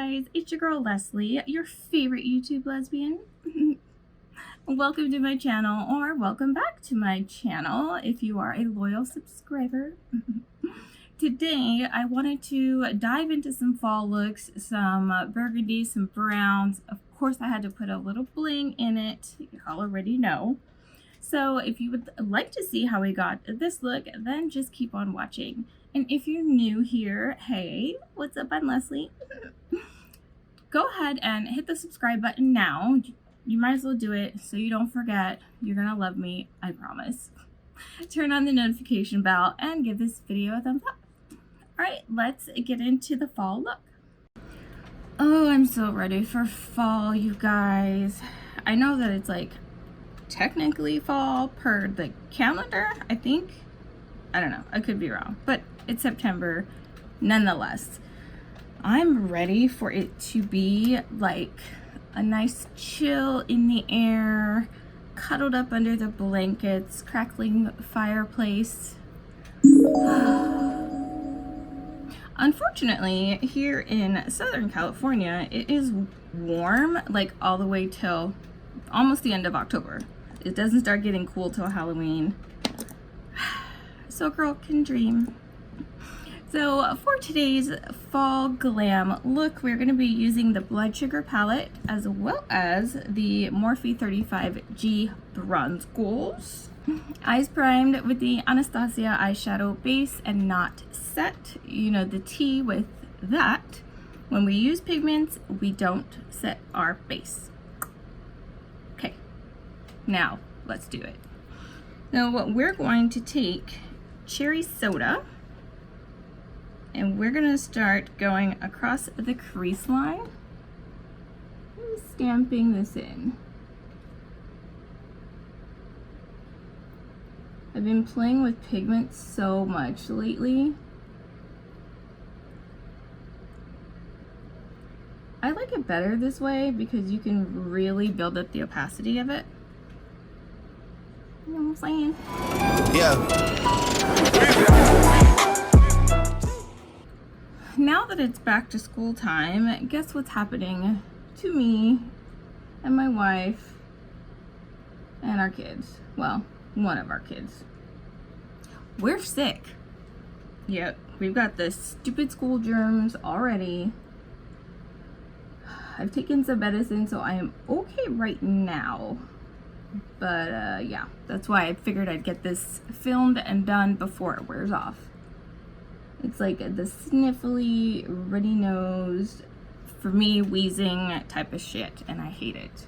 guys, it's your girl Leslie, your favorite YouTube lesbian. Welcome to my channel, or welcome back to my channel if you are a loyal subscriber. Today I wanted to dive into some fall looks, some burgundy, some browns. Of course I had to put a little bling in it, you all already know. So if you would like to see how we got this look, then just keep on watching. And if you're new here, hey, what's up? I'm Leslie. Go ahead and hit the subscribe button now. You might as well do it so you don't forget. You're gonna love me, I promise. Turn on the notification bell and give this video a thumbs up. Alright, let's get into the fall look. Oh, I'm so ready for fall, you guys. I know that it's like technically fall per the calendar, I think. I don't know, I could be wrong, but it's September nonetheless. I'm ready for it to be like a nice chill in the air, cuddled up under the blankets, crackling fireplace. Unfortunately, here in Southern California, it is warm like all the way till almost the end of October. It doesn't start getting cool till Halloween. So a girl can dream. So for today's fall glam look, we're going to be using the Blood Sugar palette as well as the Morphe 35G Bronze Goals. Eyes primed with the Anastasia eyeshadow base and not set. You know the tea with that. When we use pigments, we don't set our base. Okay, now let's do it. Now what we're going to take cherry soda, and we're gonna start going across the crease line and stamping this in. I've been playing with pigments so much lately. I like it better this way because you can really build up the opacity of it. You know what I'm saying? Yeah. Now that it's back to school time, guess what's happening to me and my wife and our kids? Well, one of our kids. We're sick. Yep, we've got the stupid school germs already. I've taken some medicine, so I am okay right now. But yeah, that's why I figured I'd get this filmed and done before it wears off. It's like the sniffly, runny-nosed, for me, wheezing type of shit, and I hate it.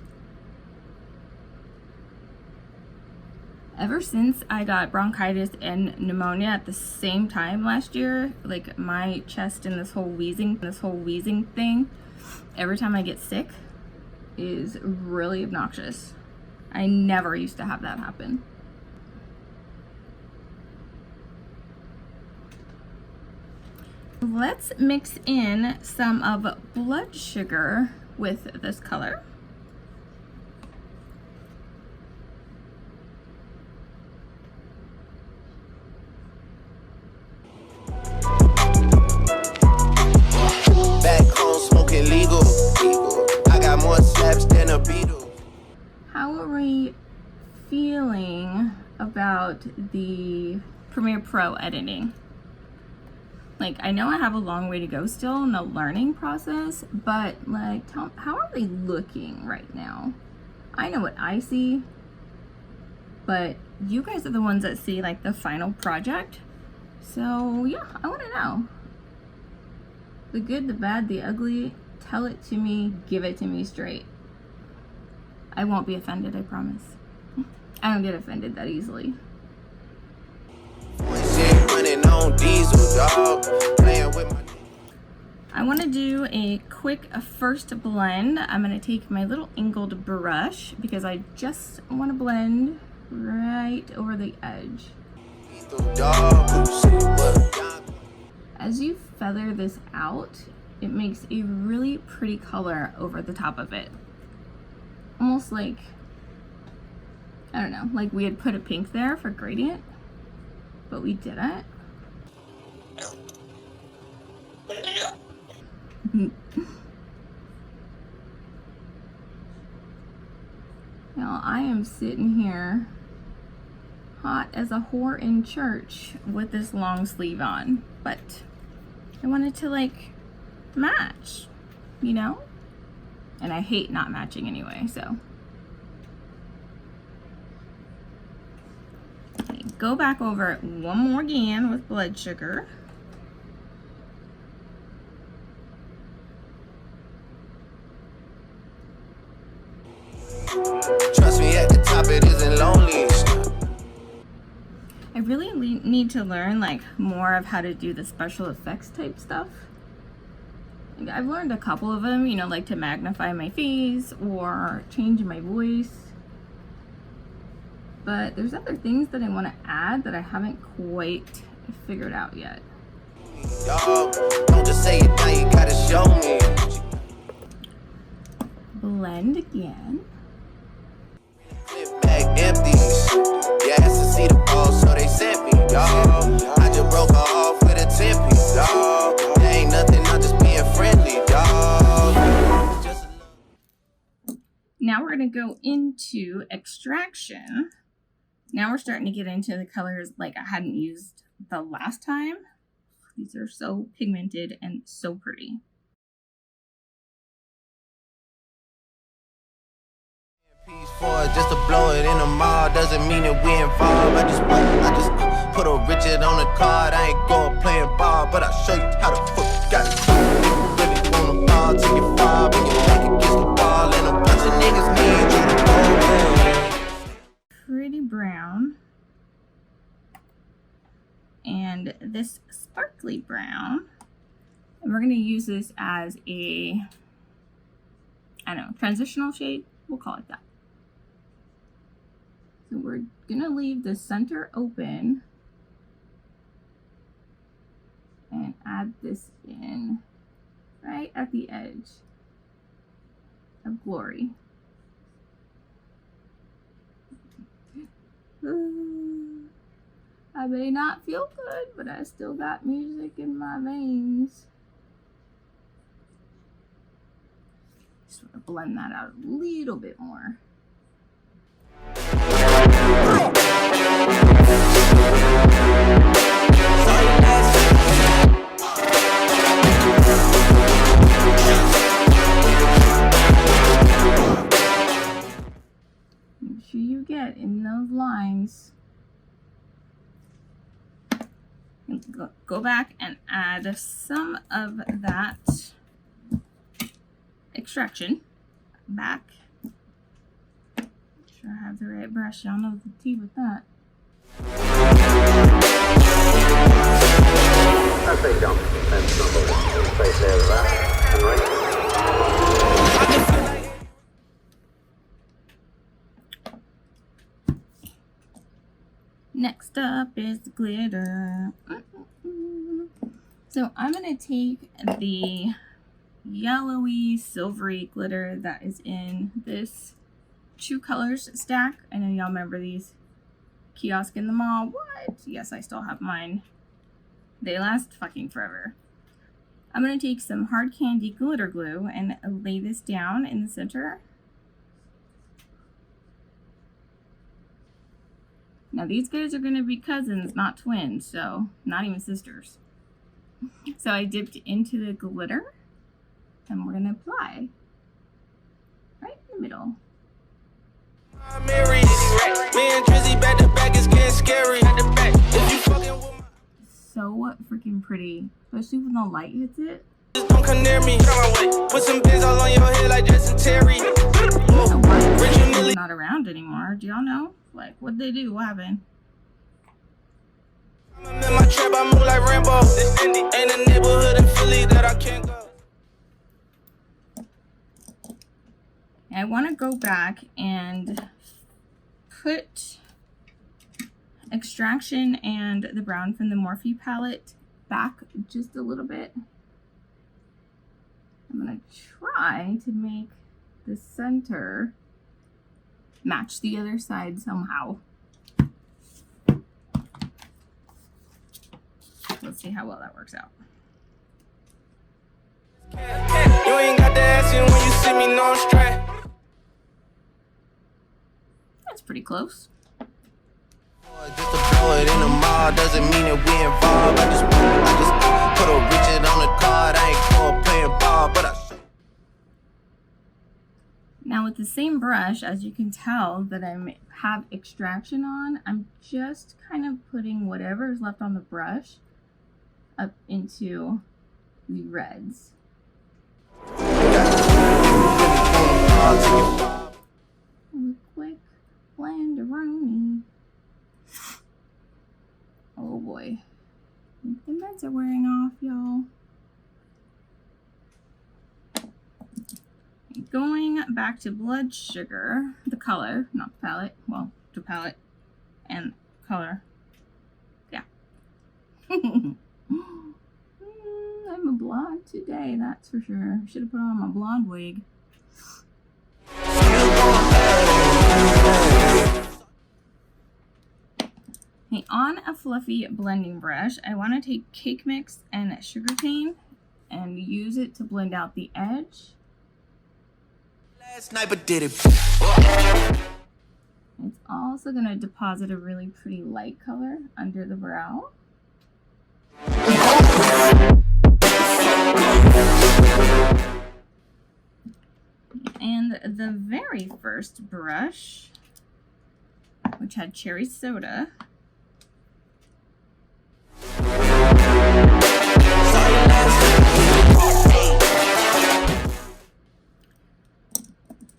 Ever since I got bronchitis and pneumonia at the same time last year, like my chest and this whole wheezing thing, every time I get sick is really obnoxious. I never used to have that happen. Let's mix in some of Blood Sugar with this color. Back home smoking legal. I got more slaps than a beetle. How are we feeling about the Premiere Pro editing? Like, I know I have a long way to go still in the learning process, but like, how are they looking right now? I know what I see, but you guys are the ones that see like the final project. So yeah, I want to know. The good, the bad, the ugly, tell it to me, give it to me straight. I won't be offended, I promise. I don't get offended that easily. I want to do a quick first blend. I'm going to take my little angled brush because I just want to blend right over the edge. As you feather this out, it makes a really pretty color over the top of it. Almost like, I don't know, like we had put a pink there for gradient, but we didn't. Now I am sitting here hot as a whore in church with this long sleeve on, but I wanted to like match, you know? And I hate not matching anyway, so. Okay, go back over it one more again with blood sugar. Trust me, at the top it isn't lonely. I really need to learn like more of how to do the special effects type stuff. Like, I've learned a couple of them, you know, like to magnify my face or change my voice. But there's other things that I want to add that I haven't quite figured out yet. Dog, don't just say it now, you gotta show me. Blend again. Bag empties. Yeah, I to see the ball, so they sent me, dog. I just broke her off with a 10-piece, dog. There ain't nothing, I'm just being friendly, dog. Now we're going to go into extraction. Now we're starting to get into the colors like I hadn't used the last time. These are so pigmented and so pretty. Just to blow it in the mall doesn't mean that we involved. I just put a Richard on the card. I ain't going playing ball, but I'll show you how the fuck you got it. Really wanna ball till you fall, but you back against the wall, and a bunch of niggas need you to go. Pretty brown. And this sparkly brown. And we're gonna use this as a, I don't know, transitional shade. We'll call it that. So we're gonna leave the center open and add this in right at the edge of Glory. I may not feel good, but I still got music in my veins. Just want to blend that out a little bit more. Make sure you get in those lines. And go back and add some of that extraction back. Make sure I have the right brush. Y'all know the tea with that. I say jump. That's number one. Place there with that. And right. Next up is the glitter. So I'm going to take the yellowy silvery glitter that is in this True Colors stack. I know y'all remember these kiosk in the mall. What? Yes, I still have mine. They last fucking forever. I'm going to take some hard candy glitter glue and lay this down in the center. Now these guys are going to be cousins, not twins, so not even sisters. So I dipped into the glitter and we're going to apply right in the middle. So freaking pretty, especially when the light hits it. Don't come near me. Put some pins all on your head like Jason Terry. They're not around anymore. Do y'all know? Like, what'd they do? What happened? I'm in my trap, I move like Rambo. Ain't a neighborhood in Philly that I can't go. I want to go back and put extraction and the brown from the Morphe palette back just a little bit. I'm going to try to make the center match the other side somehow. Let's see how well that works out. You ain't got the ass in when you see me, no straight. pretty close. Just to blow it in the mall doesn't mean that we involved. I just put a Richard on the card. I ain't going playing ball, but I show. Now with the same brush, as you can tell that I have extraction on, I'm just kind of putting whatever is left on the brush up into the reds. A quick blend-a-roni. Oh boy. The meds are wearing off, y'all. Going back to blood sugar, the color, not the palette. Well, the palette and color. Yeah. I'm a blonde today, that's for sure. Should have put on my blonde wig. Okay, on a fluffy blending brush, I want to take cake mix and sugarcane and use it to blend out the edge. Last night, but did it. It's also going to deposit a really pretty light color under the brow. And the very first brush, which had cherry soda,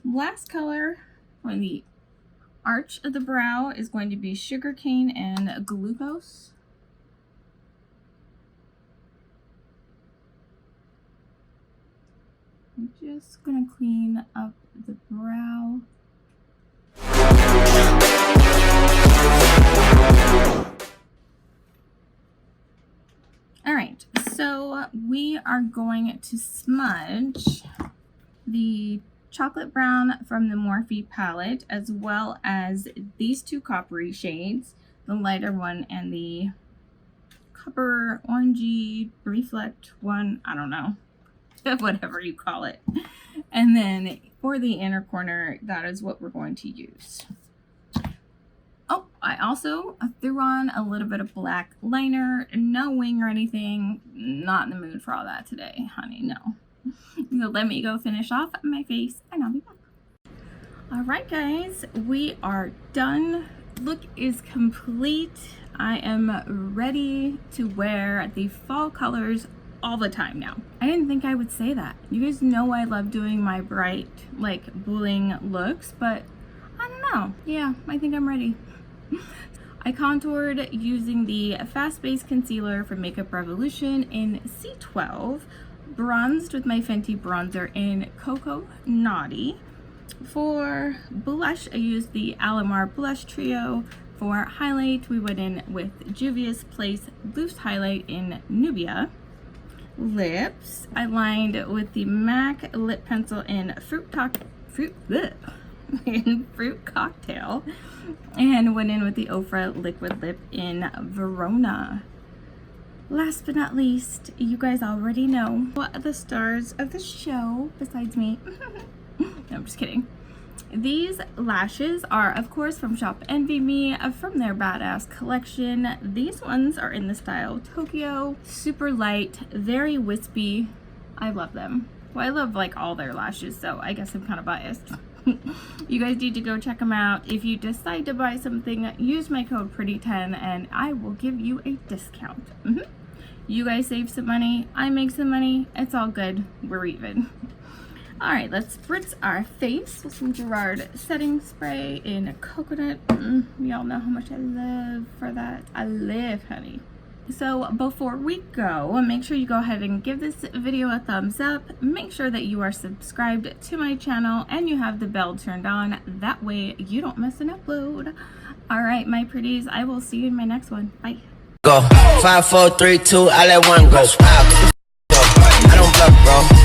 last color on the arch of the brow is going to be sugarcane and glucose. I'm just going to clean up the brow. All right, so we are going to smudge the chocolate brown from the Morphe palette, as well as these two coppery shades, the lighter one and the copper orangey reflect one, I don't know, whatever you call it. And then for the inner corner, that is what we're going to use. Oh, I also threw on a little bit of black liner, no wing or anything, not in the mood for all that today, honey, no. So let me go finish off my face and I'll be back. All right, guys, we are done. Look is complete. I am ready to wear the fall colors all the time now. I didn't think I would say that. You guys know I love doing my bright, like, bling looks, but I don't know. Yeah, I think I'm ready. I contoured using the Fast Base Concealer from Makeup Revolution in C12. Bronzed with my Fenty bronzer in Cocoa Naughty. For blush, I used the Alamar Blush Trio. For highlight, we went in with Juvia's Place Loose Highlight in Nubia. Lips, I lined with the MAC Lip Pencil in Fruit Cocktail. And went in with the Ofra Liquid Lip in Verona. Last but not least, you guys already know what the stars of the show, besides me. No, I'm just kidding. These lashes are, of course, from Shop Envy Me, from their Badass collection. These ones are in the style Tokyo, super light, very wispy. I love them. Well, I love like all their lashes, so I guess I'm kind of biased. You guys need to go check them out. If you decide to buy something, use my code PRETTY10 and I will give you a discount. You guys save some money, I make some money, it's all good, we're even. Alright, let's spritz our face with some Gerard setting spray in coconut. Y'all know how much I live for that. I live, honey. So before we go, make sure you go ahead and give this video a thumbs up. Make sure that you are subscribed to my channel and you have the bell turned on. That way you don't miss an upload. Alright, my pretties, I will see you in my next one. Bye. Go 5, 4, 3, 2, I let one go. I don't bluff, bro.